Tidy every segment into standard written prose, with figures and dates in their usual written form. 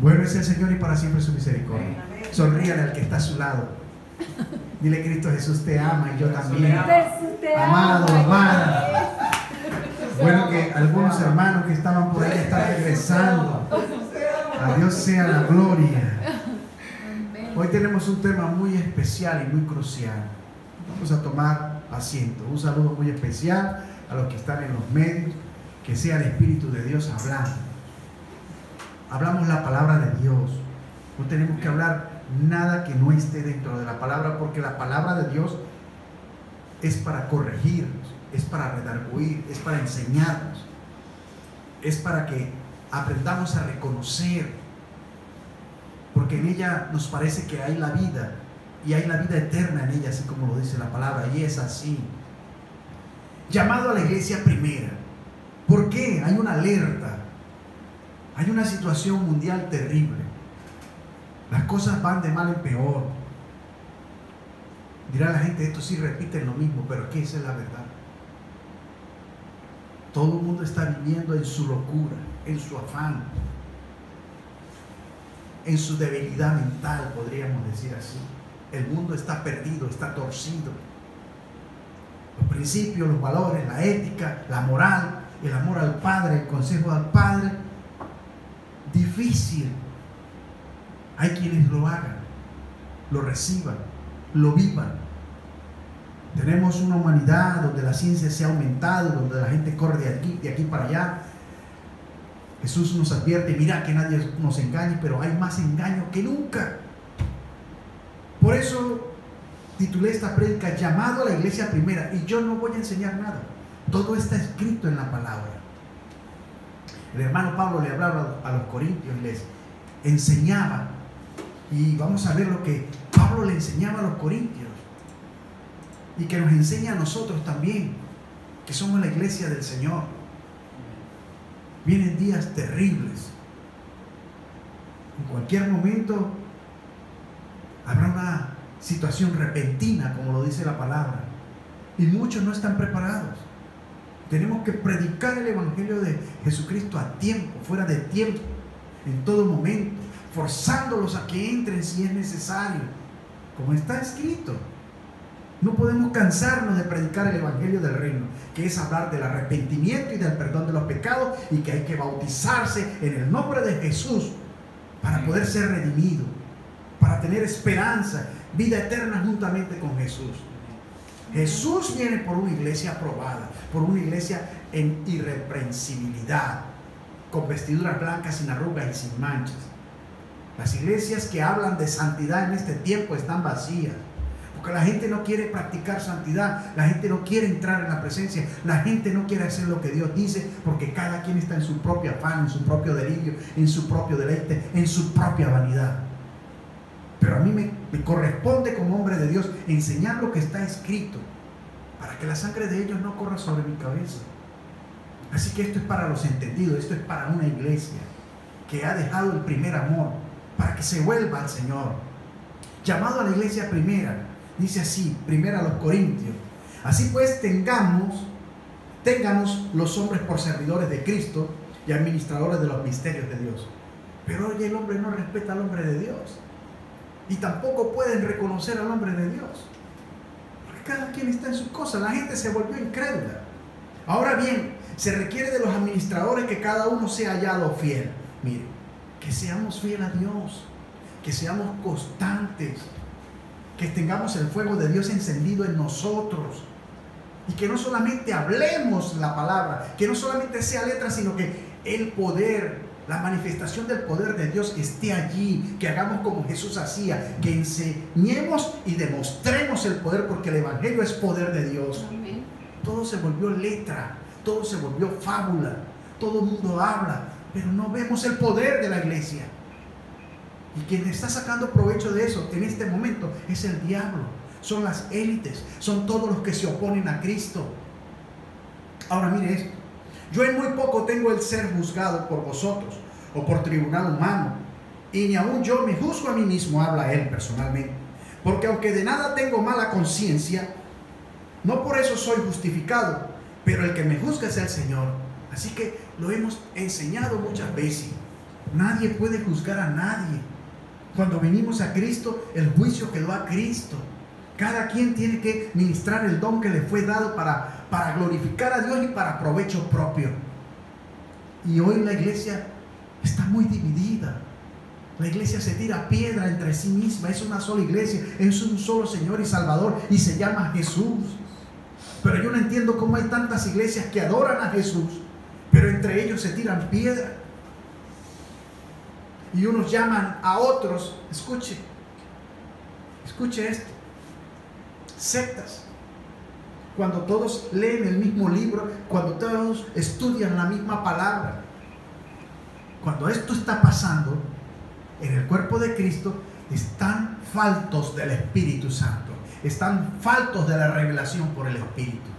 Bueno es el Señor y para siempre su misericordia. Sonríale al que está a su lado. Dile: Cristo Jesús te ama y yo también. Amado, amada. Bueno que algunos hermanos que estaban por ahí están regresando. A Dios sea la gloria. Hoy tenemos un tema muy especial y muy crucial. Vamos a tomar asiento. Un saludo muy especial a los que están en los medios. Que sea el Espíritu de Dios hablando. Hablamos la palabra de Dios. No tenemos que hablar nada que no esté dentro de la palabra, porque la palabra de Dios es para corregirnos, es para redarguir, es para enseñarnos, es para que aprendamos a reconocer, porque en ella nos parece que hay la vida, y hay la vida eterna en ella, así como lo dice la palabra, y es así. Llamado a la iglesia primera. ¿Por qué? Hay una alerta, hay una situación mundial terrible. Las cosas van de mal en peor. Dirá la gente: esto sí repiten lo mismo, pero ¿qué? Esa es la verdad. Todo el mundo está viviendo en su locura, en su afán, en su debilidad mental, podríamos decir así. El mundo está perdido, está torcido. Los principios, los valores, la ética, la moral, el amor al Padre, el consejo al Padre, difícil. Hay quienes lo hagan, lo reciban, lo vivan. Tenemos una humanidad donde la ciencia se ha aumentado, donde la gente corre de aquí para allá. Jesús nos advierte: mira que nadie nos engañe, pero hay más engaño que nunca. Por eso titulé esta prédica: llamado a la iglesia primera. Y yo no voy a enseñar nada. Todo está escrito en la palabra. El hermano Pablo le hablaba a los corintios y les enseñaba. Y vamos a ver lo que Pablo le enseñaba a los corintios. Y que nos enseña a nosotros también, que somos la iglesia del Señor. Vienen días terribles. En cualquier momento habrá una situación repentina, como lo dice la palabra. Y muchos no están preparados. Tenemos que predicar el evangelio de Jesucristo a tiempo, fuera de tiempo, en todo momento, forzándolos a que entren si es necesario, como está escrito. No podemos cansarnos de predicar el evangelio del reino, que es hablar del arrepentimiento y del perdón de los pecados, y que hay que bautizarse en el nombre de Jesús para poder ser redimido, para tener esperanza, vida eterna juntamente con Jesús. Jesús viene por una iglesia aprobada, por una iglesia en irreprensibilidad, con vestiduras blancas, sin arrugas y sin manchas. Las iglesias que hablan de santidad en este tiempo están vacías, porque la gente no quiere practicar santidad, la gente no quiere entrar en la presencia, la gente no quiere hacer lo que Dios dice, porque cada quien está en su propio afán, en su propio delirio, en su propio deleite, en su propia vanidad. Pero a mí me corresponde como hombre de Dios enseñar lo que está escrito, para que la sangre de ellos no corra sobre mi cabeza. Así que esto es para los entendidos, esto es para una iglesia que ha dejado el primer amor, para que se vuelva al Señor. Llamado a la iglesia primera, dice así, primera a los Corintios: así pues ténganos los hombres por servidores de Cristo y administradores de los misterios de Dios. Pero hoy el hombre no respeta al hombre de Dios, y tampoco pueden reconocer al hombre de Dios, porque cada quien está en sus cosas. La gente se volvió incrédula. Ahora bien, se requiere de los administradores que cada uno sea hallado fiel. Mire, que seamos fieles a Dios, que seamos constantes, que tengamos el fuego de Dios encendido en nosotros, y que no solamente hablemos la palabra, que no solamente sea letra, sino que el poder, la manifestación del poder de Dios esté allí, que hagamos como Jesús hacía, que enseñemos y demostremos el poder, porque el evangelio es poder de Dios. Amén. Todo se volvió letra, todo se volvió fábula, todo el mundo habla, pero no vemos el poder de la iglesia. Y quien está sacando provecho de eso en este momento es el diablo, son las élites, son todos los que se oponen a Cristo. Ahora mire esto: yo en muy poco tengo el ser juzgado por vosotros o por tribunal humano, y ni aún yo me juzgo a mí mismo, habla él personalmente, porque aunque de nada tengo mala conciencia, no por eso soy justificado, pero el que me juzga es el Señor. Así que lo hemos enseñado muchas veces. Nadie puede juzgar a nadie. Cuando venimos a Cristo, el juicio quedó a Cristo. Cada quien tiene que ministrar el don que le fue dado para glorificar a Dios y para provecho propio. Y hoy la iglesia está muy dividida. La iglesia se tira piedra entre sí misma. Es una sola iglesia, es un solo Señor y Salvador y se llama Jesús. Pero yo no entiendo cómo hay tantas iglesias que adoran a Jesús, pero entre ellos se tiran piedra. Y unos llaman a otros, escuche esto, sectas. Cuando todos leen el mismo libro, cuando todos estudian la misma palabra. Cuando esto está pasando en el cuerpo de Cristo, están faltos del Espíritu Santo, están faltos de la revelación por el Espíritu.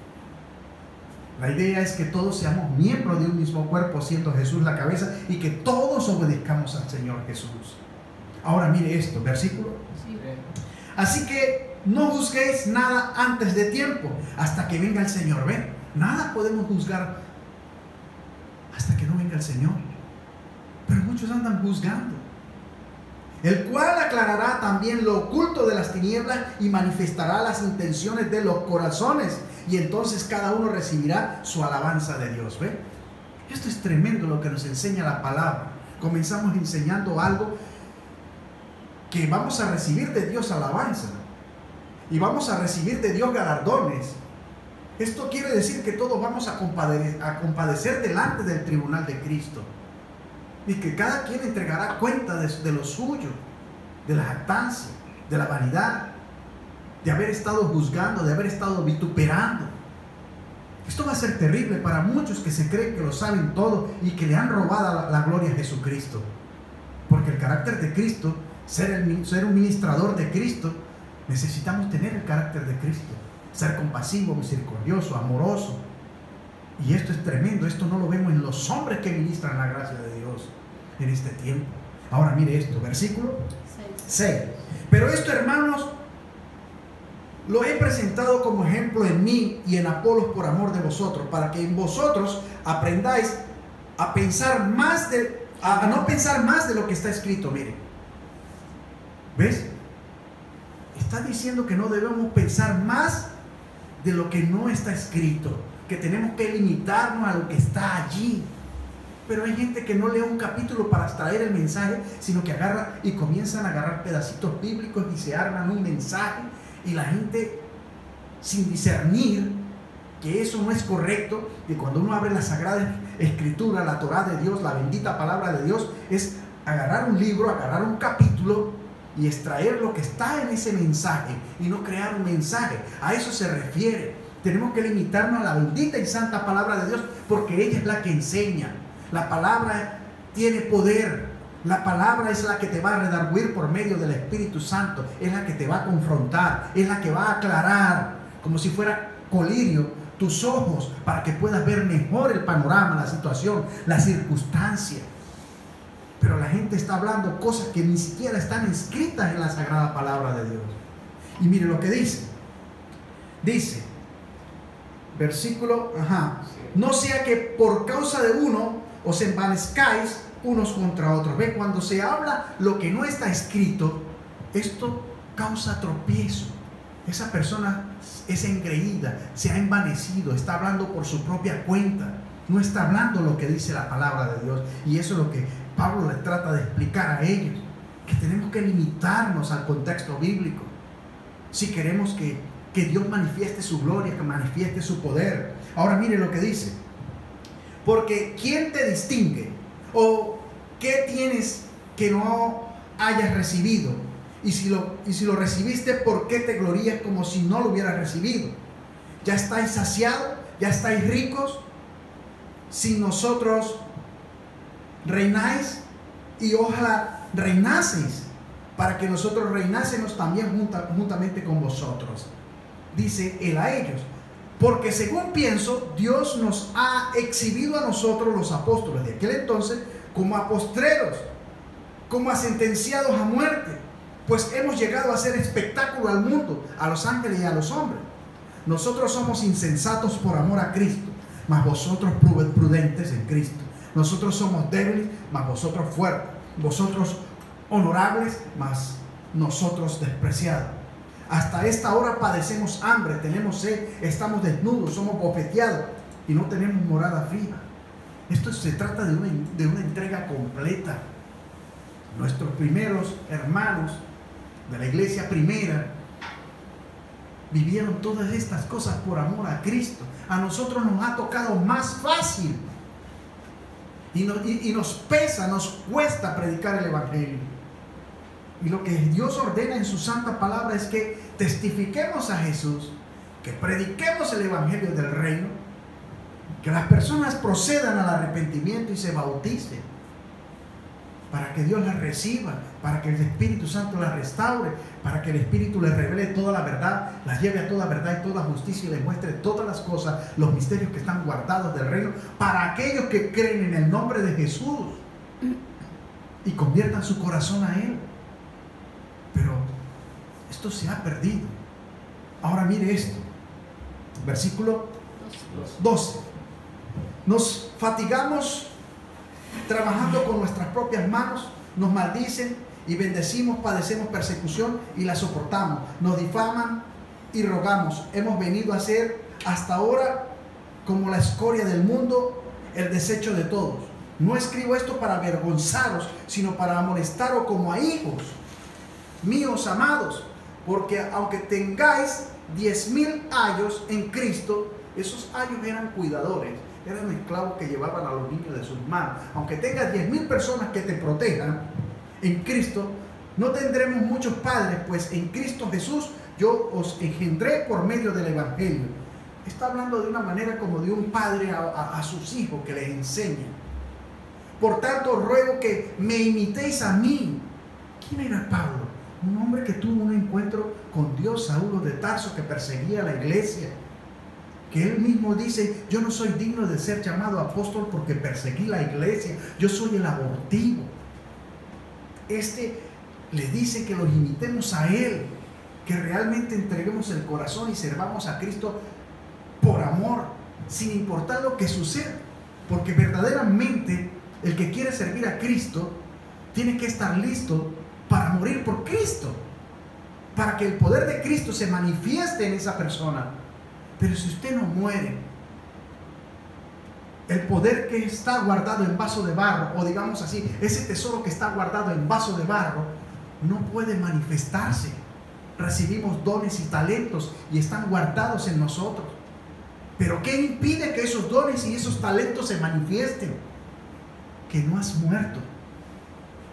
La idea es que todos seamos miembros de un mismo cuerpo, siendo Jesús la cabeza, y que todos obedezcamos al Señor Jesús. Ahora mire esto, versículo. Sí. Así que no juzguéis nada antes de tiempo, hasta que venga el Señor. ¿Ven? Nada podemos juzgar hasta que no venga el Señor. Pero muchos andan juzgando. El cual aclarará también lo oculto de las tinieblas y manifestará las intenciones de los corazones. Y entonces cada uno recibirá su alabanza de Dios. ¿Ve? Esto es tremendo lo que nos enseña la palabra. Comenzamos enseñando algo que vamos a recibir de Dios alabanza. Y vamos a recibir de Dios galardones. Esto quiere decir que todos vamos a compadecer delante del tribunal de Cristo. Y que cada quien entregará cuenta de lo suyo, de la jactancia, de la vanidad, de haber estado juzgando, de haber estado vituperando. Esto va a ser terrible para muchos que se creen que lo saben todo y que le han robado la gloria a Jesucristo. Porque el carácter de Cristo, ser un ministrador de Cristo, necesitamos tener el carácter de Cristo. Ser compasivo, misericordioso, amoroso. Y esto es tremendo. Esto no lo vemos en los hombres que ministran la gracia de Dios en este tiempo. Ahora mire esto, versículo 6. Pero esto, hermanos, lo he presentado como ejemplo en mí y en Apolos por amor de vosotros, para que en vosotros aprendáis a pensar más a no pensar más de lo que está escrito. Mire, ¿ves? Está diciendo que no debemos pensar más de lo que no está escrito, que tenemos que limitarnos a lo que está allí. Pero hay gente que no lee un capítulo para extraer el mensaje, sino que agarra y comienzan a agarrar pedacitos bíblicos y se arman un mensaje, y la gente, sin discernir que eso no es correcto, que cuando uno abre la Sagrada Escritura, la Torá de Dios, la bendita palabra de Dios, es agarrar un libro, agarrar un capítulo y extraer lo que está en ese mensaje y no crear un mensaje. A eso se refiere. Tenemos que limitarnos a la bendita y santa palabra de Dios, porque ella es la que enseña. La palabra tiene poder. La palabra es la que te va a redarguir por medio del Espíritu Santo. Es la que te va a confrontar. Es la que va a aclarar, como si fuera colirio, tus ojos, para que puedas ver mejor el panorama, la situación, la circunstancia. Pero la gente está hablando cosas que ni siquiera están escritas en la sagrada palabra de Dios. Y mire lo que dice. Dice, versículo, no sea que por causa de uno os envanezcáis unos contra otros. Ve, cuando se habla lo que no está escrito, esto causa tropiezo. Esa persona es engreída, se ha envanecido, está hablando por su propia cuenta, no está hablando lo que dice la palabra de Dios. Y eso es lo que Pablo les trata de explicar a ellos, que tenemos que limitarnos al contexto bíblico si queremos que Dios manifieste su gloria, que manifieste su poder. Ahora mire lo que dice: porque ¿quién te distingue? ¿O qué tienes que no hayas recibido? Y si lo recibiste, ¿por qué te glorías como si no lo hubieras recibido? ¿Ya estáis saciados? ¿Ya estáis ricos? Si nosotros reináis, y ojalá reinaseis, para que nosotros reinásemos también juntamente con vosotros. Dice él a ellos: porque según pienso, Dios nos ha exhibido a nosotros, los apóstoles de aquel entonces, como a postreros, como a sentenciados a muerte, pues hemos llegado a hacer espectáculo al mundo, a los ángeles y a los hombres. Nosotros somos insensatos por amor a Cristo, mas vosotros prudentes en Cristo. Nosotros somos débiles, mas vosotros fuertes. Vosotros honorables, mas nosotros despreciados. Hasta esta hora padecemos hambre, tenemos sed, estamos desnudos, somos bofeteados y no tenemos morada fija. Esto se trata de una entrega completa. Nuestros primeros hermanos de la iglesia primera vivieron todas estas cosas por amor a Cristo. A nosotros nos ha tocado más fácil y nos pesa, nos cuesta predicar el evangelio. Y lo que Dios ordena en su santa palabra es que testifiquemos a Jesús, que prediquemos el evangelio del reino, que las personas procedan al arrepentimiento y se bauticen, para que Dios las reciba, para que el Espíritu Santo las restaure, para que el Espíritu les revele toda la verdad, las lleve a toda verdad y toda justicia y les muestre todas las cosas, los misterios que están guardados del reino, para aquellos que creen en el nombre de Jesús y conviertan su corazón a Él. Pero esto se ha perdido. Ahora mire esto, versículo 12. Nos fatigamos trabajando con nuestras propias manos, nos maldicen y bendecimos, padecemos persecución y la soportamos, nos difaman y rogamos. Hemos venido a ser hasta ahora como la escoria del mundo, el desecho de todos. No escribo esto para avergonzaros, sino para amonestaros como a hijos míos amados, porque aunque tengáis 10,000 ayos en Cristo, esos ayos eran cuidadores, eran esclavos que llevaban a los niños de sus manos. Aunque tengas 10,000 personas que te protejan en Cristo, no tendremos muchos padres, pues en Cristo Jesús yo os engendré por medio del evangelio. Está hablando de una manera como de un padre a sus hijos que les enseña. Por tanto ruego que me imitéis a mí. ¿Quién era Pablo? Un hombre que tuvo un encuentro con Dios, Saulo de Tarso, que perseguía a la iglesia, que él mismo dice: yo no soy digno de ser llamado apóstol porque perseguí la iglesia, yo soy el abortivo. Le dice que los imitemos a él, que realmente entreguemos el corazón y servamos a Cristo por amor, sin importar lo que suceda, porque verdaderamente el que quiere servir a Cristo tiene que estar listo para morir por Cristo, para que el poder de Cristo se manifieste en esa persona. Pero si usted no muere, el poder que está guardado en vaso de barro, o digamos así, ese tesoro que está guardado en vaso de barro, no puede manifestarse. Recibimos dones y talentos y están guardados en nosotros. Pero ¿qué impide que esos dones y esos talentos se manifiesten? Que no has muerto,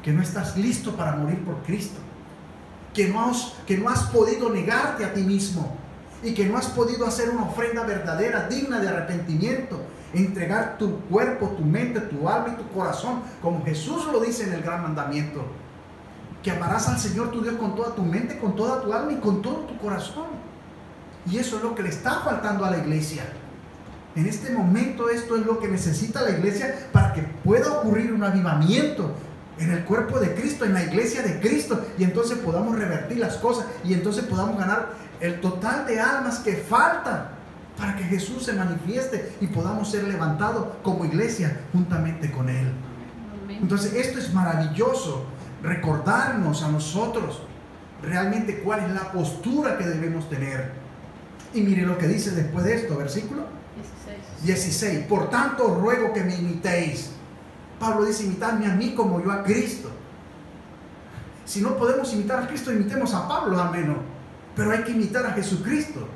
que no estás listo para morir por Cristo, que no has podido negarte a ti mismo y que no has podido hacer una ofrenda verdadera, digna de arrepentimiento, entregar tu cuerpo, tu mente, tu alma y tu corazón, como Jesús lo dice en el gran mandamiento, que amarás al Señor tu Dios con toda tu mente, con toda tu alma y con todo tu corazón. Y eso es lo que le está faltando a la iglesia. En este momento esto es lo que necesita la iglesia para que pueda ocurrir un avivamiento en el cuerpo de Cristo, en la iglesia de Cristo, y entonces podamos revertir las cosas y entonces podamos ganar el total de almas que faltan para que Jesús se manifieste y podamos ser levantados como iglesia juntamente con Él. Entonces esto es maravilloso, recordarnos a nosotros realmente cuál es la postura que debemos tener. Y mire lo que dice después de esto, versículo 16. Por tanto ruego que me imitéis. Pablo dice: imitadme a mí como yo a Cristo. Si no podemos imitar a Cristo, imitemos a Pablo al menos, pero hay que imitar a Jesucristo.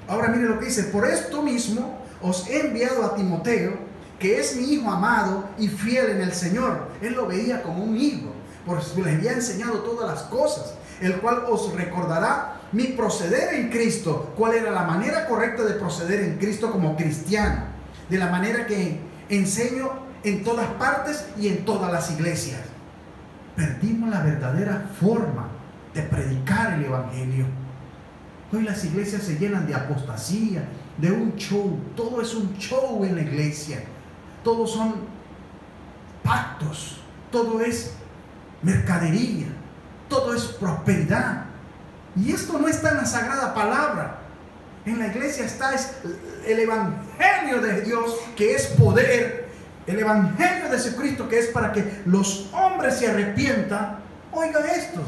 Ahora mire lo que dice: por esto mismo os he enviado a Timoteo, que es mi hijo amado y fiel en el Señor. Él lo veía como un hijo, porque le había enseñado todas las cosas, el cual os recordará mi proceder en Cristo, cuál era la manera correcta de proceder en Cristo como cristiano, de la manera que enseño en todas partes y en todas las iglesias. Perdimos la verdadera forma de predicar el evangelio. Hoy las iglesias se llenan de apostasía, de un show. Todo es un show en la iglesia. Todos son pactos, todo es mercadería, todo es prosperidad. Y esto no está en la sagrada palabra. En la iglesia está el evangelio de Dios, que es poder, El evangelio de Jesucristo, que es para que los hombres se arrepientan. Oiga esto.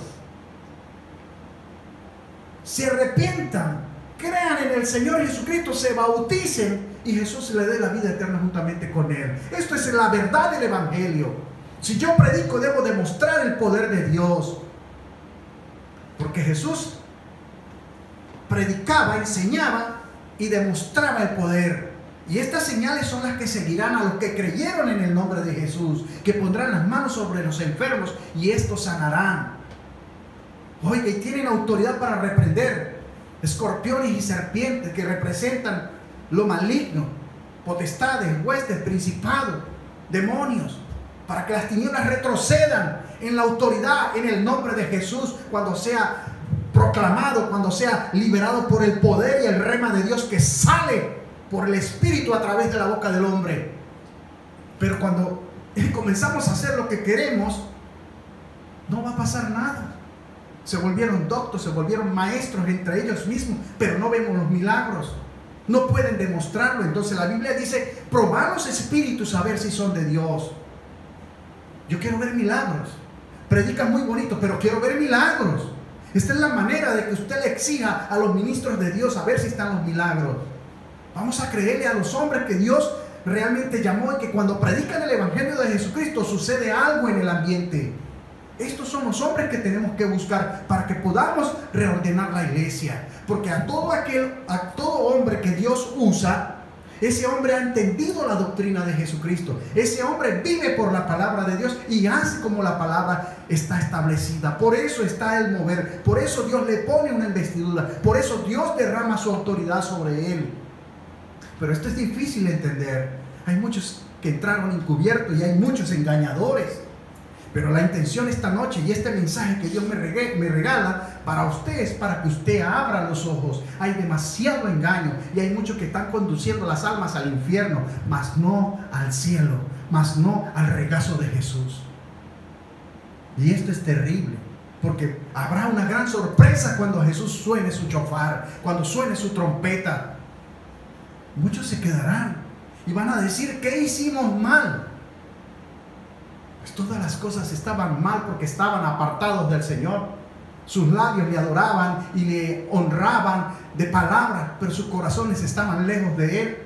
Se arrepientan, crean en el Señor Jesucristo, se bauticen y Jesús le dé la vida eterna juntamente con Él. Esto es la verdad del evangelio. Si yo predico, debo demostrar el poder de Dios. Porque Jesús predicaba, enseñaba y demostraba el poder. Y estas señales son las que seguirán a los que creyeron en el nombre de Jesús, que pondrán las manos sobre los enfermos y estos sanarán. Oiga, y tienen autoridad para reprender escorpiones y serpientes, que representan lo maligno, potestades, huestes, principados, demonios, para que las tinieblas retrocedan en la autoridad, en el nombre de Jesús, cuando sea proclamado, cuando sea liberado por el poder y el rema de Dios que sale por el Espíritu a través de la boca del hombre. Pero cuando comenzamos a hacer lo que queremos, no va a pasar nada. Se volvieron doctos, se volvieron maestros entre ellos mismos, pero no vemos los milagros. No pueden demostrarlo. Entonces la Biblia dice: probad los espíritus a ver si son de Dios. Yo quiero ver milagros. Predican muy bonito, pero quiero ver milagros. Esta es la manera de que usted le exija a los ministros de Dios a ver si están los milagros. Vamos a creerle a los hombres que Dios realmente llamó, y que cuando predican el evangelio de Jesucristo sucede algo en el ambiente. Estos son los hombres que tenemos que buscar para que podamos reordenar la iglesia. Porque a todo hombre que Dios usa, ese hombre ha entendido la doctrina de Jesucristo. Ese hombre vive por la palabra de Dios y hace como la palabra está establecida. Por eso está el mover. Por eso Dios le pone una investidura. Por eso Dios derrama su autoridad sobre él. Pero esto es difícil de entender. Hay muchos que entraron encubiertos y hay muchos engañadores. Pero la intención esta noche y este mensaje que Dios me regala para usted es para que usted abra los ojos. Hay demasiado engaño y hay muchos que están conduciendo las almas al infierno, mas no al cielo, mas no al regazo de Jesús. Y esto es terrible, porque habrá una gran sorpresa cuando Jesús suene su shofar, cuando suene su trompeta. Muchos se quedarán y van a decir: ¿qué hicimos mal? Pues todas las cosas estaban mal porque estaban apartados del Señor. Sus labios le adoraban y le honraban de palabra, pero sus corazones estaban lejos de Él.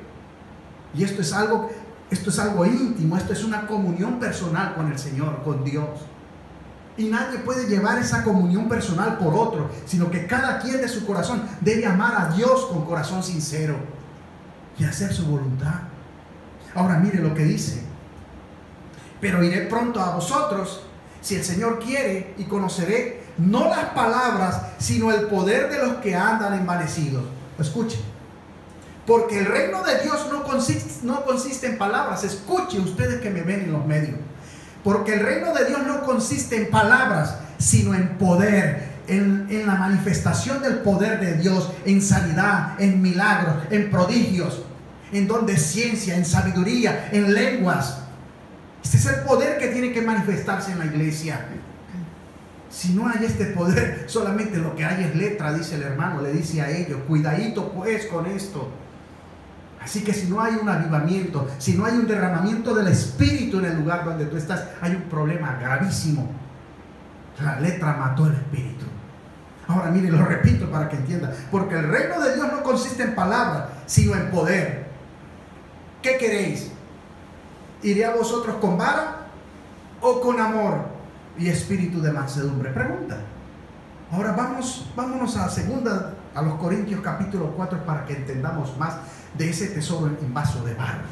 Y esto es algo íntimo, esto es una comunión personal con el Señor, con Dios. Y nadie puede llevar esa comunión personal por otro, sino que cada quien de su corazón debe amar a Dios con corazón sincero y hacer su voluntad. Ahora mire lo que dice: pero iré pronto a vosotros, si el Señor quiere, y conoceré no las palabras, sino el poder de los que andan envanecidos. Escuche, porque el reino de Dios no consiste en palabras. Escuche ustedes que me ven en los medios. Porque el reino de Dios no consiste en palabras, sino en poder, en la manifestación del poder de Dios, en sanidad, en milagros, en prodigios, en don de ciencia, en sabiduría, en lenguas. Este es el poder que tiene que manifestarse en la iglesia. Si no hay este poder, solamente lo que hay es letra, dice el hermano, le dice a ellos: cuidadito pues con esto. Así que si no hay un avivamiento, si no hay un derramamiento del Espíritu en el lugar donde tú estás, hay un problema gravísimo. La letra mató el Espíritu. Ahora mire, lo repito para que entienda: porque el reino de Dios no consiste en palabras, sino en poder. ¿Qué queréis? ¿Iré a vosotros con vara o con amor y espíritu de mansedumbre? Pregunta. Ahora vámonos a los Corintios capítulo 4 para que entendamos más de ese tesoro en vaso de barro.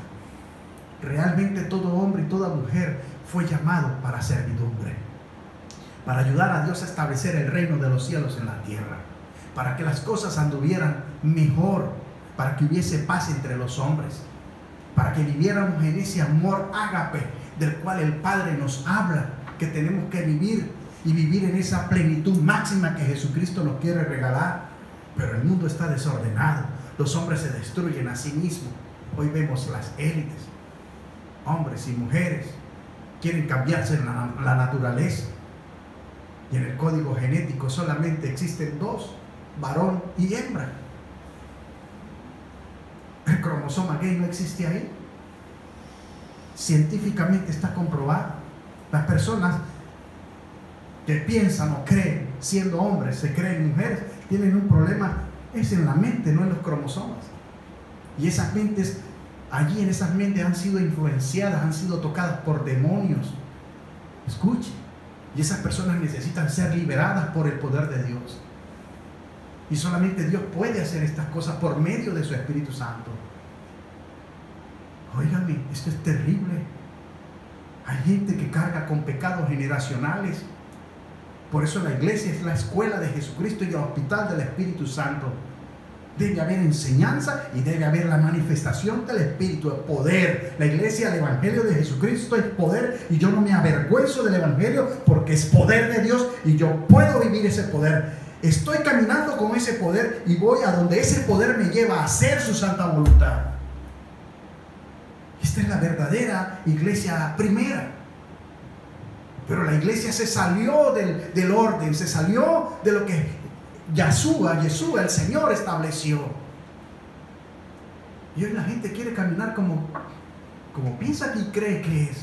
Realmente todo hombre y toda mujer fue llamado para servidumbre, para ayudar a Dios a establecer el reino de los cielos en la tierra, para que las cosas anduvieran mejor, para que hubiese paz entre los hombres, para que viviéramos en ese amor ágape del cual el Padre nos habla, que tenemos que vivir y vivir en esa plenitud máxima que Jesucristo nos quiere regalar. Pero el mundo está desordenado, los hombres se destruyen a sí mismos. Hoy vemos las élites, hombres y mujeres, quieren cambiarse la naturaleza, y en el código genético solamente existen dos, varón y hembra. El cromosoma gay no existe ahí. científicamente está comprobado. Las personas que piensan o creen, siendo hombres, se creen mujeres, tienen un problema, es en la mente, no en los cromosomas. Y esas mentes, allí en esas mentes han sido influenciadas, han sido tocadas por demonios. Escuche. Y esas personas necesitan ser liberadas por el poder de Dios. Y solamente Dios puede hacer estas cosas por medio de su Espíritu Santo. Óigame, esto es terrible. Hay gente que carga con pecados generacionales. Por eso la iglesia es la escuela de Jesucristo y el hospital del Espíritu Santo. Debe haber enseñanza y debe haber la manifestación del Espíritu, el poder. La iglesia, el Evangelio de Jesucristo es poder, y yo no me avergüenzo del Evangelio porque es poder de Dios y yo puedo vivir ese poder. Estoy caminando con ese poder y voy a donde ese poder me lleva a hacer su santa voluntad. Esta es la verdadera iglesia primera. Pero la iglesia se salió del orden, se salió de lo que Yeshua, el Señor, estableció. Y hoy la gente quiere caminar como piensa y cree que es.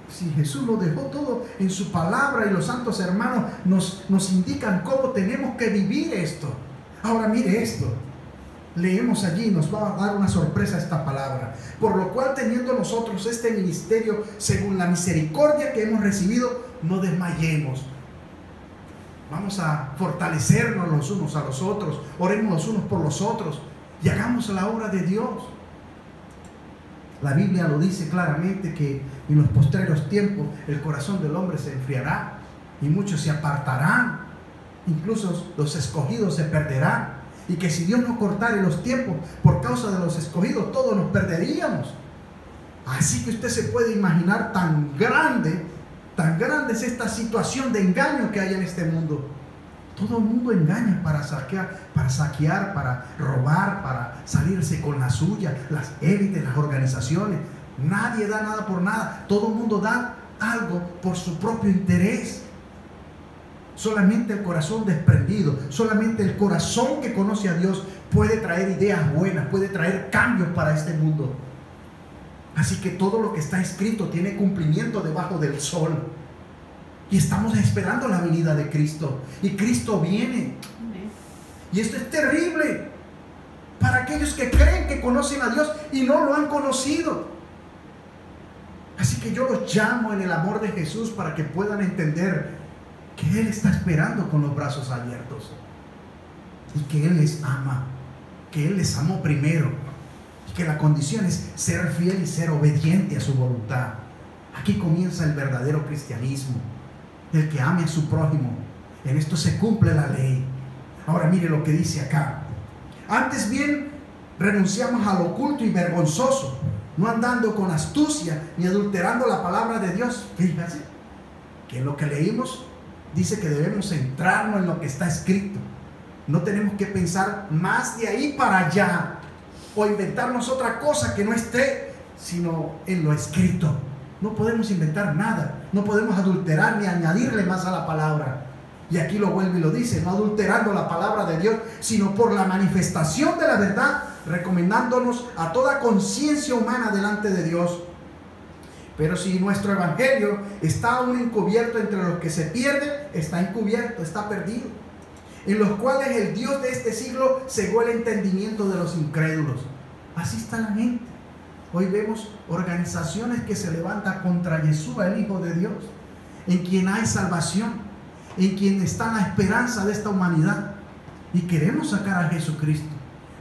Si Jesús lo dejó todo en su palabra y los santos hermanos nos indican cómo tenemos que vivir esto. Ahora mire esto. Leemos allí, nos va a dar una sorpresa esta palabra. Por lo cual, teniendo nosotros este ministerio según la misericordia que hemos recibido, no desmayemos. Vamos a fortalecernos los unos a los otros, oremos los unos por los otros y hagamos la obra de Dios. La Biblia lo dice claramente que en los postreros tiempos el corazón del hombre se enfriará y muchos se apartarán, incluso los escogidos se perderán. Y que si Dios no cortare los tiempos por causa de los escogidos, todos nos perderíamos. Así que usted se puede imaginar tan grande es esta situación de engaño que hay en este mundo. Todo el mundo engaña para saquear, para robar, para salirse con la suya. Las élites, las organizaciones. Nadie da nada por nada. Todo el mundo da algo por su propio interés. Solamente el corazón desprendido, solamente el corazón que conoce a Dios puede traer ideas buenas, puede traer cambios para este mundo. Así que todo lo que está escrito tiene cumplimiento debajo del sol. Y estamos esperando la venida de Cristo. Y Cristo viene. Y esto es terrible para aquellos que creen que conocen a Dios y no lo han conocido. Así que yo los llamo en el amor de Jesús para que puedan entender que Él está esperando con los brazos abiertos y que Él les ama, que Él les amó primero y que la condición es ser fiel y ser obediente a su voluntad. Aquí comienza el verdadero cristianismo, el que ame a su prójimo. En esto se cumple la ley. Ahora mire lo que dice acá. Antes bien renunciamos a lo oculto y vergonzoso, no andando con astucia ni adulterando la palabra de Dios. Fíjense que en lo que leímos dice que debemos centrarnos en lo que está escrito. No tenemos que pensar más de ahí para allá o inventarnos otra cosa que no esté, sino en lo escrito. No podemos inventar nada, no podemos adulterar ni añadirle más a la palabra. Y aquí lo vuelve y lo dice, no adulterando la palabra de Dios, sino por la manifestación de la verdad, recomendándonos a toda conciencia humana delante de Dios. Pero si nuestro evangelio está aún encubierto entre los que se pierden, está encubierto, está perdido. En los cuales el Dios de este siglo cegó el entendimiento de los incrédulos. Así está la gente. Hoy vemos organizaciones que se levantan contra Yeshua, el Hijo de Dios, en quien hay salvación, en quien está la esperanza de esta humanidad. Y queremos sacar a Jesucristo.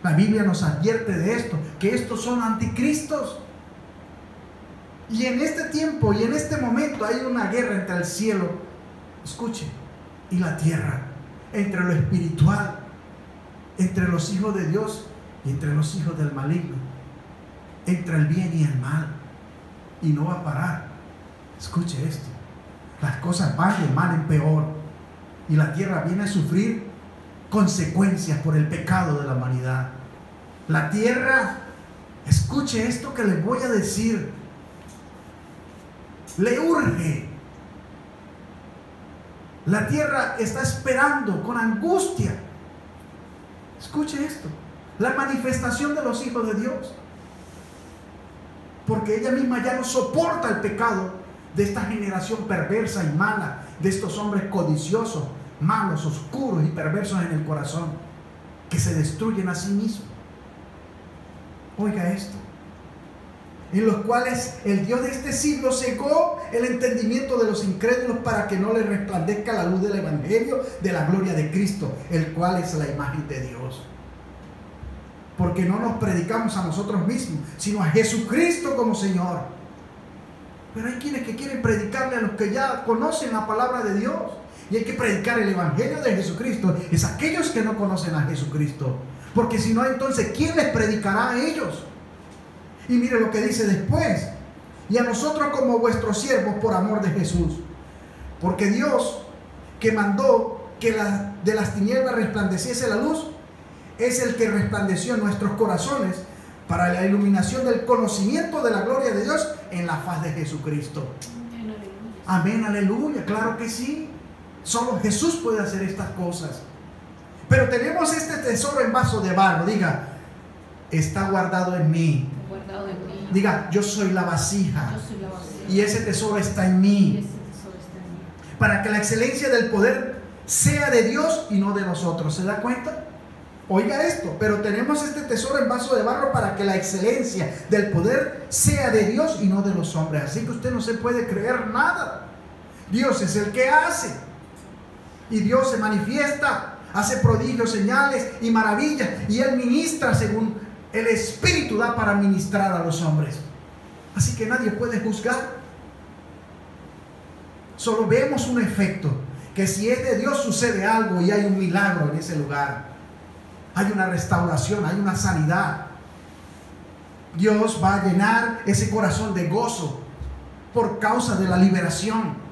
La Biblia nos advierte de esto, que estos son anticristos. Y en este tiempo y en este momento hay una guerra entre el cielo, escuche, y la tierra, entre lo espiritual, entre los hijos de Dios y entre los hijos del maligno, entre el bien y el mal. Y no va a parar. Escuche esto. Las cosas van de mal en peor y la tierra viene a sufrir consecuencias por el pecado de la humanidad. La tierra, escuche esto que les voy a decir, le urge. La tierra está esperando con angustia. Escuche esto, la manifestación de los hijos de Dios. porque ella misma ya no soporta el pecado de esta generación perversa y mala, de estos hombres codiciosos, malos, oscuros y perversos en el corazón, que se destruyen a sí mismos. Oiga esto: en los cuales el Dios de este siglo cegó el entendimiento de los incrédulos para que no les resplandezca la luz del Evangelio de la gloria de Cristo, el cual es la imagen de Dios. Porque no nos predicamos a nosotros mismos, sino a Jesucristo como Señor. Pero hay quienes que quieren predicarle a los que ya conocen la palabra de Dios. Y hay que predicar el Evangelio de Jesucristo. Es aquellos que no conocen a Jesucristo. Porque si no, entonces, ¿quién les predicará a ellos? Y mire lo que dice después: y a nosotros como vuestros siervos por amor de Jesús. Porque Dios, que mandó que de las tinieblas resplandeciese la luz, es el que resplandeció en nuestros corazones para la iluminación del conocimiento de la gloria de Dios en la faz de Jesucristo. Amén, aleluya, claro que sí. Solo Jesús puede hacer estas cosas. Pero tenemos este tesoro en vaso de barro. Diga: está guardado en mí. Diga: yo soy la vasija. Y ese tesoro está en mí. Para que la excelencia del poder sea de Dios y no de nosotros. ¿Se da cuenta? Oiga esto: pero tenemos este tesoro en vaso de barro para que la excelencia del poder sea de Dios y no de los hombres. Así que usted no se puede creer nada. Dios es el que hace. Y Dios se manifiesta, hace prodigios, señales y maravillas. Y Él ministra según el Espíritu da para ministrar a los hombres. Así que nadie puede juzgar. Solo vemos un efecto: que si es de Dios sucede algo y hay un milagro en ese lugar. Hay una restauración, hay una sanidad. Dios va a llenar ese corazón de gozo por causa de la liberación.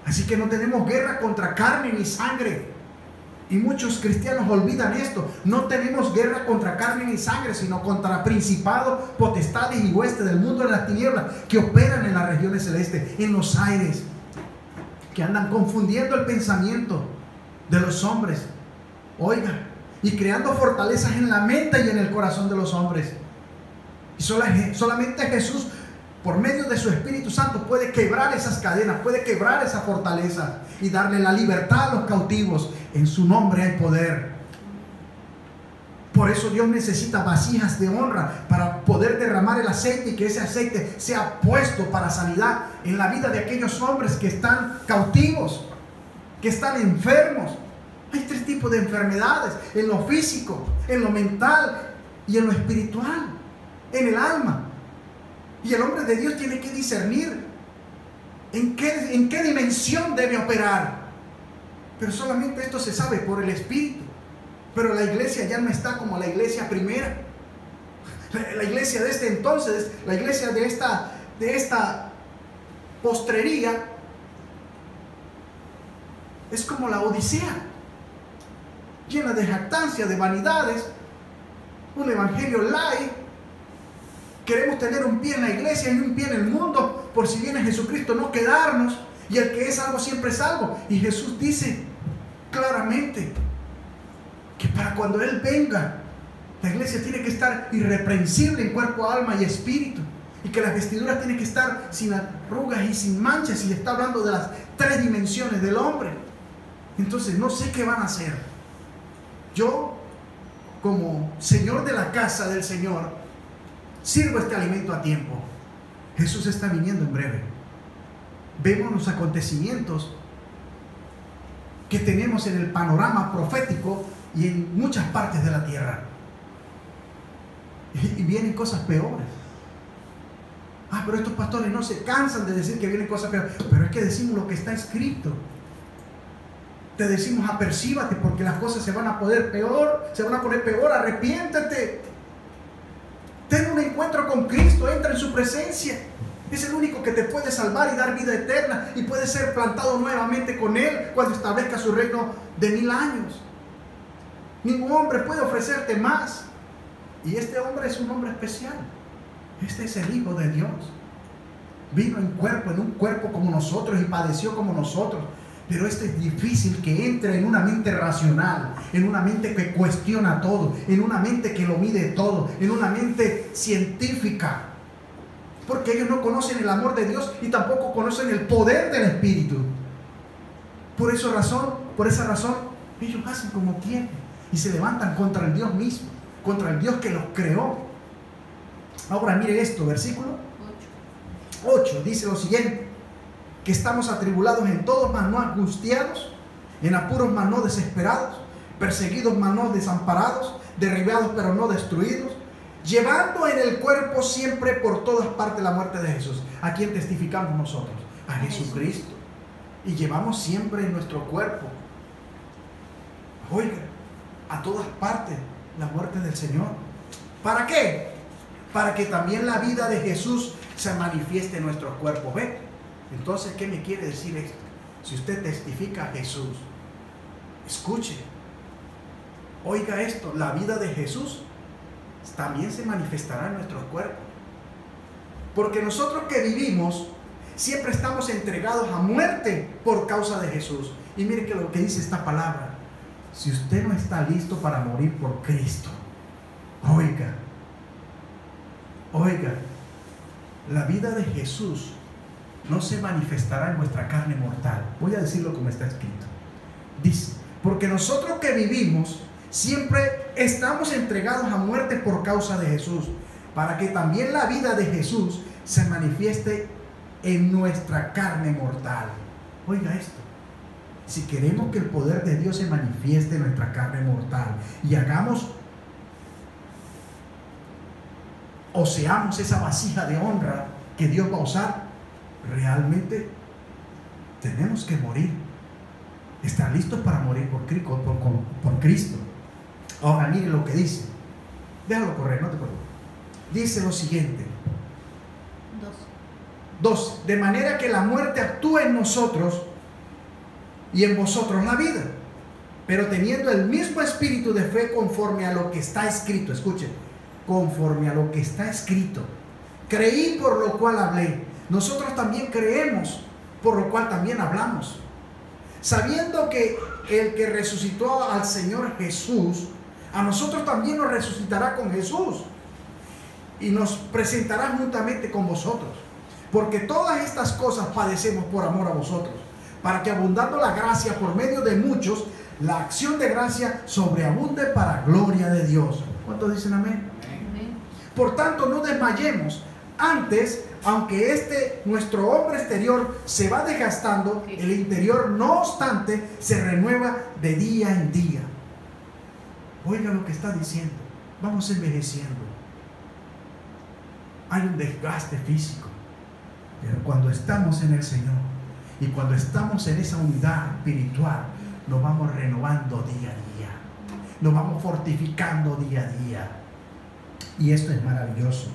Así que no tenemos guerra contra carne ni sangre. Y muchos cristianos olvidan esto. No tenemos guerra contra carne ni sangre, sino contra principados, potestades y huestes del mundo de las tinieblas que operan en las regiones celestes, en los aires, que andan confundiendo el pensamiento de los hombres. Oiga, y creando fortalezas en la mente y en el corazón de los hombres. Y solamente Jesús, por medio de su Espíritu Santo, puede quebrar esas cadenas, puede quebrar esa fortaleza y darle la libertad a los cautivos. En su nombre hay poder. Por eso Dios necesita vasijas de honra para poder derramar el aceite y que ese aceite sea puesto para sanidad en la vida de aquellos hombres que están cautivos, que están enfermos. Hay tres tipos de enfermedades: en lo físico, en lo mental y en lo espiritual, en el alma. Y el hombre de Dios tiene que discernir en qué dimensión debe operar. Pero solamente esto se sabe por el Espíritu. Pero la iglesia ya no está como la iglesia primera. La iglesia de este entonces, la iglesia de esta postrería, es como la Odisea, llena de jactancia, de vanidades, un evangelio light. Queremos tener un pie en la iglesia y un pie en el mundo, por si viene Jesucristo no quedarnos, y el que es salvo siempre es salvo. Y Jesús dice claramente que para cuando Él venga, la iglesia tiene que estar irreprensible en cuerpo, alma y espíritu, y que las vestiduras tienen que estar sin arrugas y sin manchas. Y le está hablando de las tres dimensiones del hombre. Entonces no sé qué van a hacer. Yo, como señor de la casa del Señor, sirvo este alimento a tiempo. Jesús está viniendo en breve. Vemos los acontecimientos que tenemos en el panorama profético y en muchas partes de la tierra. Y vienen cosas peores. Pero estos pastores no se cansan de decir que vienen cosas peores. Pero es que decimos lo que está escrito. Te decimos: apercíbate, porque las cosas se van a poner peor, arrepiéntete. Ten un encuentro con Cristo, entra en su presencia. Es el único que te puede salvar y dar vida eterna, y puede ser plantado nuevamente con Él cuando establezca su reino de 1000 años. Ningún hombre puede ofrecerte más. Y este hombre es un hombre especial. Este es el Hijo de Dios. Vino en un cuerpo como nosotros, y padeció como nosotros. Pero es difícil que entre en una mente racional, en una mente que cuestiona todo, en una mente que lo mide todo, en una mente científica. Porque ellos no conocen el amor de Dios y tampoco conocen el poder del Espíritu. Por esa razón, ellos hacen como quieren y se levantan contra el Dios mismo, contra el Dios que los creó. Ahora mire esto, versículo 8 dice lo siguiente: que estamos atribulados en todos, mas no angustiados, en apuros, mas no desesperados, perseguidos, mas no desamparados, derribados, pero no destruidos, llevando en el cuerpo siempre por todas partes la muerte de Jesús. ¿A quién testificamos nosotros? A Jesucristo. Y llevamos siempre en nuestro cuerpo, oiga, a todas partes la muerte del Señor. ¿Para qué? Para que también la vida de Jesús se manifieste en nuestros cuerpos. ¿Ve? Entonces, ¿qué me quiere decir esto? Si usted testifica a Jesús, escuche, oiga esto, la vida de Jesús también se manifestará en nuestros cuerpos. Porque nosotros que vivimos siempre estamos entregados a muerte por causa de Jesús. Y mire que lo que dice esta palabra: si usted no está listo para morir por Cristo, oiga, la vida de Jesús no se manifestará en nuestra carne mortal. Voy a decirlo como está escrito. Dice: porque nosotros que vivimos siempre estamos entregados a muerte por causa de Jesús, para que también la vida de Jesús se manifieste en nuestra carne mortal. Oiga esto: si queremos que el poder de Dios se manifieste en nuestra carne mortal y hagamos o seamos esa vasija de honra que Dios va a usar, realmente tenemos que morir, estar listos para morir por Cristo. Ahora mire lo que dice, déjalo correr, no te preocupes. Dice lo siguiente: 2. De manera que la muerte actúe en nosotros y en vosotros la vida, pero teniendo el mismo espíritu de fe, conforme a lo que está escrito. Escuchen, conforme a lo que está escrito. Creí, por lo cual hablé. Nosotros también creemos, por lo cual también hablamos, sabiendo que el que resucitó al Señor Jesús, a nosotros también nos resucitará con Jesús y nos presentará juntamente con vosotros. Porque todas estas cosas padecemos por amor a vosotros, para que, abundando la gracia por medio de muchos, la acción de gracia sobreabunde para gloria de Dios. ¿Cuántos dicen amén? Amén. Por tanto, no desmayemos. Antes, aunque nuestro hombre exterior se va desgastando, el interior, no obstante, se renueva de día en día. Oiga lo que está diciendo: vamos envejeciendo. Hay un desgaste físico. Pero cuando estamos en el Señor y cuando estamos en esa unidad espiritual, nos vamos renovando día a día, nos vamos fortificando día a día. Y esto es maravilloso,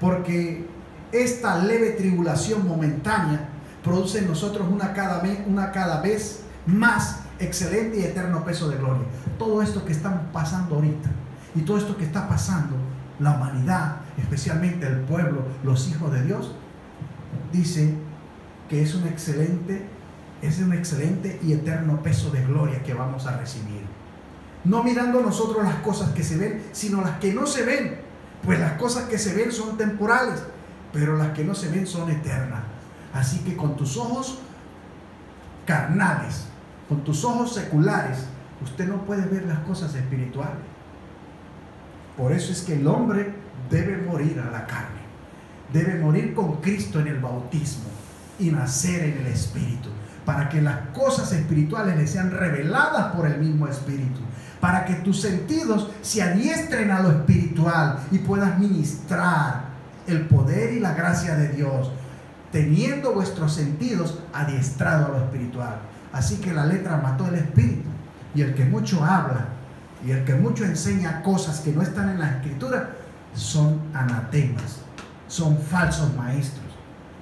porque esta leve tribulación momentánea produce en nosotros una cada vez más excelente y eterno peso de gloria. Todo esto que estamos pasando ahorita y todo esto que está pasando, la humanidad, especialmente el pueblo, los hijos de Dios, dice que es un excelente y eterno peso de gloria que vamos a recibir. No mirando nosotros las cosas que se ven, sino las que no se ven. Pues las cosas que se ven son temporales, pero las que no se ven son eternas. Así que con tus ojos carnales, con tus ojos seculares, usted no puede ver las cosas espirituales. Por eso es que el hombre debe morir a la carne. Debe morir con Cristo en el bautismo y nacer en el Espíritu, para que las cosas espirituales le sean reveladas por el mismo Espíritu, para que tus sentidos se adiestren a lo espiritual y puedas ministrar el poder y la gracia de Dios, teniendo vuestros sentidos adiestrados a lo espiritual. Así que la letra mató el espíritu, y el que mucho habla y el que mucho enseña cosas que no están en la Escritura son anatemas, son falsos maestros.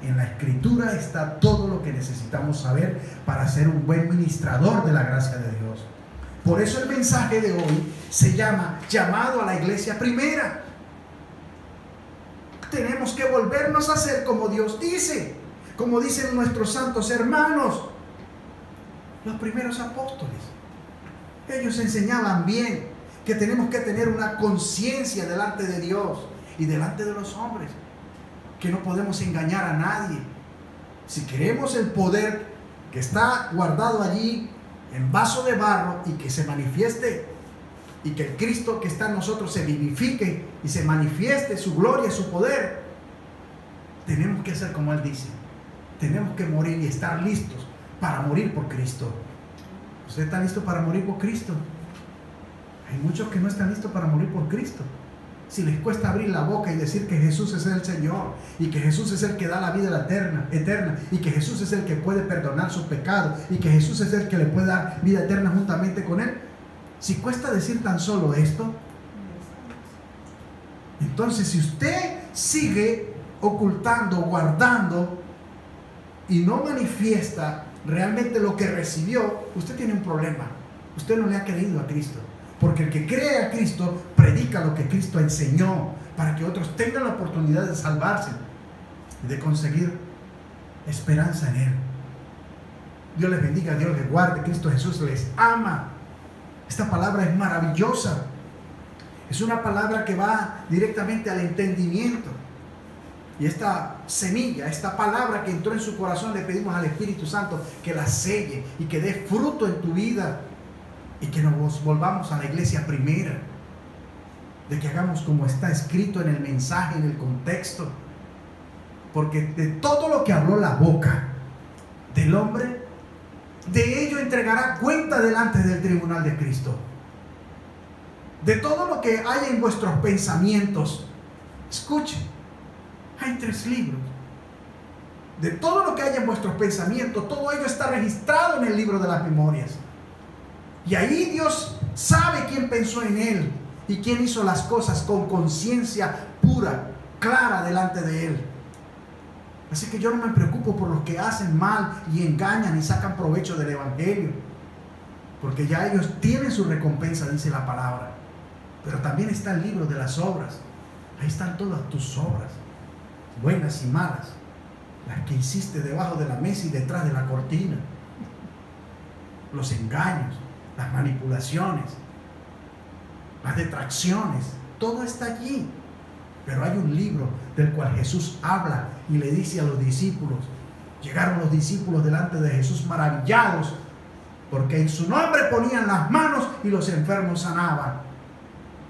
En la Escritura está todo lo que necesitamos saber para ser un buen ministrador de la gracia de Dios. Por eso el mensaje de hoy se llama llamado a la iglesia primera. Tenemos que volvernos a ser como Dios dice, como dicen nuestros santos hermanos, los primeros apóstoles. Ellos enseñaban bien que tenemos que tener una conciencia delante de Dios y delante de los hombres. que no podemos engañar a nadie. Si queremos el poder que está guardado allí en vaso de barro y que se manifieste, y que el Cristo que está en nosotros se vivifique y se manifieste su gloria y su poder, tenemos que hacer como Él dice. Tenemos que morir y estar listos para morir por Cristo. ¿Usted está listo para morir por Cristo? Hay muchos que no están listos para morir por Cristo. Si les cuesta abrir la boca y decir que Jesús es el Señor, y que Jesús es el que da la vida eterna, y que Jesús es el que puede perdonar sus pecados, y que Jesús es el que le puede dar vida eterna juntamente con Él, si cuesta decir tan solo esto, entonces si usted sigue ocultando, guardando y no manifiesta realmente lo que recibió, usted tiene un problema. Usted no le ha creído a Cristo. Porque el que cree a Cristo predica lo que Cristo enseñó para que otros tengan la oportunidad de salvarse y de conseguir esperanza en Él. Dios les bendiga, Dios les guarde. Cristo Jesús les ama. Esta palabra es maravillosa. Es una palabra que va directamente al entendimiento. Y esta semilla, esta palabra que entró en su corazón, le pedimos al Espíritu Santo que la selle y que dé fruto en tu vida. Y que nos volvamos a la iglesia primera. De que hagamos como está escrito en el mensaje, en el contexto. Porque de todo lo que habló la boca del hombre, de ello entregará cuenta delante del tribunal de Cristo. De todo lo que hay en vuestros pensamientos, escuchen, hay 3 libros. De todo lo que hay en vuestros pensamientos, todo ello está registrado en el libro de las memorias. Y ahí Dios sabe quién pensó en Él y quién hizo las cosas con conciencia pura, clara delante de Él. Así que yo no me preocupo por los que hacen mal y engañan y sacan provecho del Evangelio, porque ya ellos tienen su recompensa, dice la palabra. Pero también está el libro de las obras. Ahí están todas tus obras, buenas y malas, las que hiciste debajo de la mesa y detrás de la cortina, los engaños, las manipulaciones, las detracciones, todo está allí. Pero hay un libro del cual Jesús habla y le dice a los discípulos. Llegaron los discípulos delante de Jesús maravillados, porque en su nombre ponían las manos y los enfermos sanaban,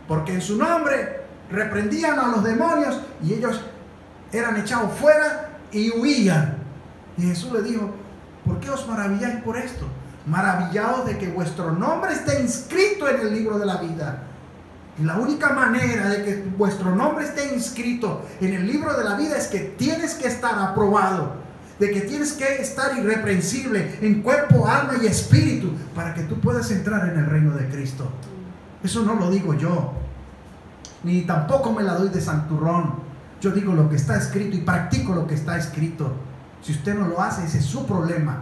porque en su nombre reprendían a los demonios y ellos eran echados fuera y huían. Y Jesús le dijo: ¿por qué os maravilláis por esto? Maravillaos de que vuestro nombre esté inscrito en el libro de la vida. Y la única manera de que vuestro nombre esté inscrito en el libro de la vida es que tienes que estar aprobado, de que tienes que estar irreprensible en cuerpo, alma y espíritu para que tú puedas entrar en el reino de Cristo. Eso no lo digo yo, ni tampoco me la doy de santurrón. Yo digo lo que está escrito y practico lo que está escrito. Si usted no lo hace, ese es su problema.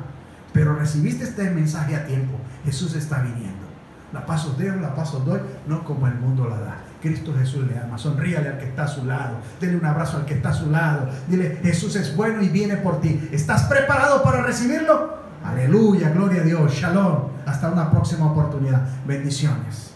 Pero recibiste este mensaje a tiempo. Jesús está viniendo. La paz os dejo, la paz os doy, no como el mundo la da. Cristo Jesús le ama. Sonríale al que está a su lado. Dele un abrazo al que está a su lado. Dile: Jesús es bueno y viene por ti. ¿Estás preparado para recibirlo? Aleluya, gloria a Dios. Shalom. Hasta una próxima oportunidad. Bendiciones.